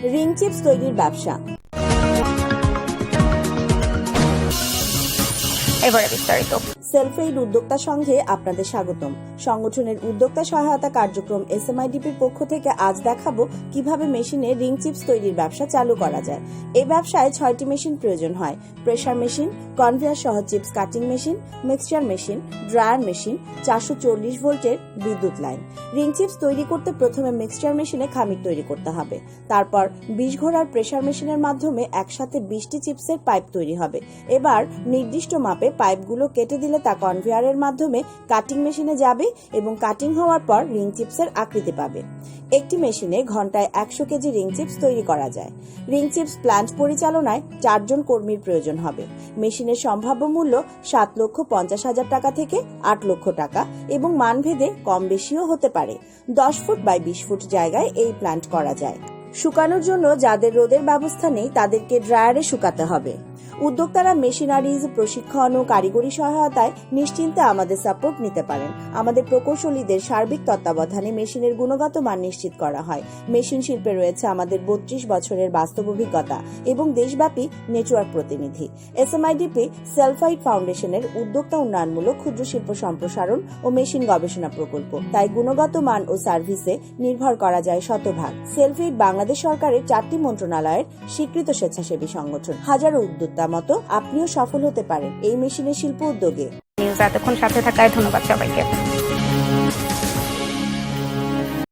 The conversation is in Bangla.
রিং চিপস তৈরির ব্যবসা। এবারে বিস্তারিত। সেলফ এইড উদ্যোক্তা সংঘে আপনাদের স্বাগতম। সংগঠনের উদ্যোক্তা সহায়তা কার্যক্রম এসএমআইডিপির পক্ষ থেকে আজ দেখাবো কিভাবে মেশিনে রিং চিপস তৈরির ব্যবসা চালু করা যায়। এই ব্যবসায় 6টি মেশিন প্রয়োজন হয়: প্রেসার মেশিন, কনভেয়ার সহ chips cutting machine, mixture machine, dryer machine, 440 ভোল্টের বিদ্যুৎ লাইন। রিং চিপস তৈরি করতে প্রথমে মিক্সচার মেশিনে খামির তৈরি করতে হবে। তারপর 20 ঘোড়ার প্রেসার মেশিনের মাধ্যমে একসাথে 20টি চিপসের পাইপ তৈরি হবে। এবার নির্দিষ্ট মাপে পাইপগুলো কেটে দিলে তা কনভেয়ারের মাধ্যমে কাটিং মেশিনে যাবে এবং কাটিং হওয়ার পর রিং চিপসের আকৃতি পাবে। একটি মেশিনে ঘন্টায় 100 কেজি রিং চিপস তৈরি করা যায়। রিং চিপস প্ল্যান্ট পরিচালনায় 4 জন কর্মীর প্রয়োজন হবে। মেশিনের সম্ভাব্য মূল্য 7,50,000 টাকা থেকে 8 লক্ষ টাকা এবং মানভেদে কম বেশিও হতে পারে। 10 ফুট বাই 20 ফুট জায়গায় এই প্ল্যান্ট করা যায়। শুকানোর জন্য যাদের রোদের ব্যবস্থা নেই তাদেরকে ড্রায়ারে শুকাতে হবে। উদ্যোক্তারা মেশিনারিজ, প্রশিক্ষণ ও কারিগরি সহায়তায় নিশ্চিন্তে আমাদের সাপোর্ট নিতে পারেন। আমাদের প্রকৌশলীদের সার্বিক তত্ত্বাবধানে মেশিনের গুণগত মান নিশ্চিত করা হয়। মেশিন শিল্পে রয়েছে আমাদের 32 বছরের বাস্তব অভিজ্ঞতা এবং দেশব্যাপী নেটওয়ার্ক প্রতিনিধি। এসএমআইডিপি সেলফ এইড ফাউন্ডেশনের উদ্যোক্তা উন্নয়নমূলক ক্ষুদ্র শিল্প সম্প্রসারণ ও মেশিন গবেষণা প্রকল্প, তাই গুণগত মান ও সার্ভিসে নির্ভর করা যায় শতভাগ। সেলফ এইড বাংলাদেশ সরকারের 4টি মন্ত্রণালয়ের স্বীকৃত স্বেচ্ছাসেবী সংগঠন। হাজারো উদ্যোক্তা মতো আপনিও সফল হতে পারেন এই মেশিনের শিল্প উদ্যোগে। নিউজ এতক্ষণ সাথে থাকায় ধন্যবাদ সবাইকে।